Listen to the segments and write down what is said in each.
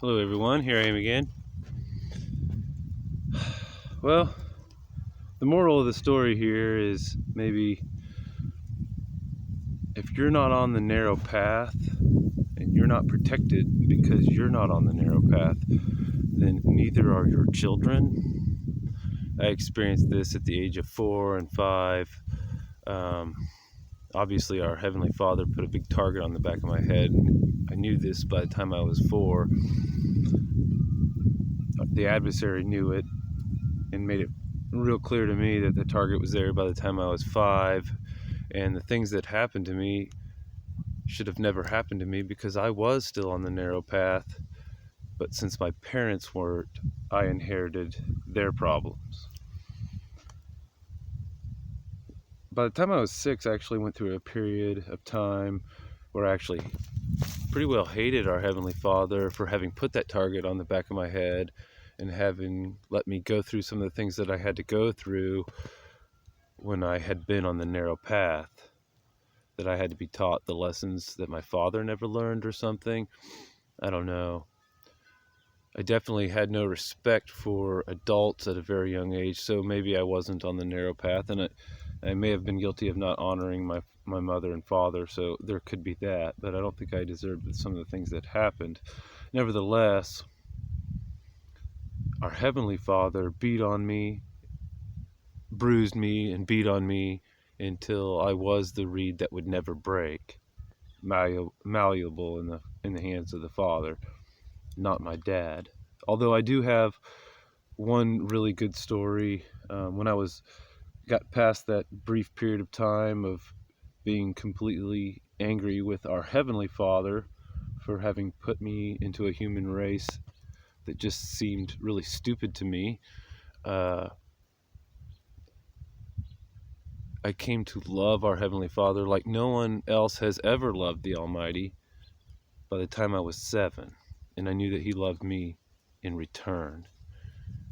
Hello everyone, here I am again. Well, the moral of the story here is maybe if you're not on the narrow path and you're not protected because you're not on the narrow path, then neither are your children. I experienced this at the age of 4 and 5. Obviously, our Heavenly Father put a big target on the back of my head. I knew this by the time I was 4. The adversary knew it and made it real clear to me that the target was there by the time I was 5, and the things that happened to me should have never happened to me because I was still on the narrow path, but since my parents weren't, I inherited their problems. By the time I was 6, I actually went through a period of time where I actually pretty well hated our Heavenly Father for having put that target on the back of my head and having let me go through some of the things that I had to go through when I had been on the narrow path, that I had to be taught the lessons that my father never learned or something. I don't know. I definitely had no respect for adults at a very young age, so maybe I wasn't on the narrow path, and I may have been guilty of not honoring my mother and father, so there could be that, but I don't think I deserved some of the things that happened. Nevertheless, our Heavenly Father beat on me, bruised me, and beat on me until I was the reed that would never break, malleable in the hands of the Father, not my dad. Although I do have one really good story. When I got past that brief period of time of being completely angry with our Heavenly Father for having put me into a human race that just seemed really stupid to me, I came to love our Heavenly Father like no one else has ever loved the Almighty by the time I was 7, and I knew that He loved me in return.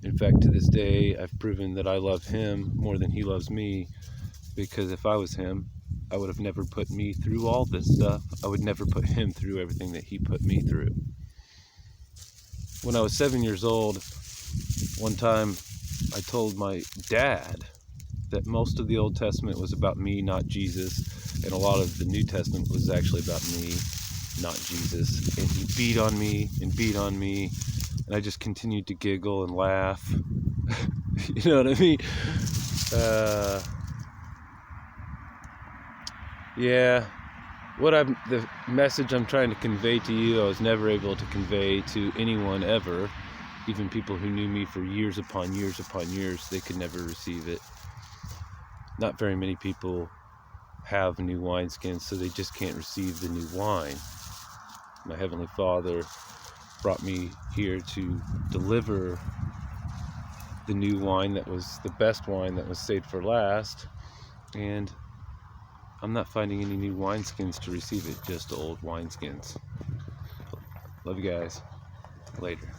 In fact, to this day, I've proven that I love Him more than He loves me, because if I was Him, I would have never put me through all this stuff. I would never put Him through everything that He put me through. When I was 7 years old, one time I told my dad that most of the Old Testament was about me, not Jesus, and a lot of the New Testament was actually about me, not Jesus. And he beat on me and beat on me, and I just continued to giggle and laugh. You know what I mean? Yeah. The message I'm trying to convey to you, I was never able to convey to anyone ever. Even people who knew me for years upon years upon years, they could never receive it. Not very many people have new wineskins, so they just can't receive the new wine. My Heavenly Father brought me here to deliver the new wine that was the best wine that was saved for last, and I'm not finding any new wineskins to receive it, just old wineskins. Love you guys. Later.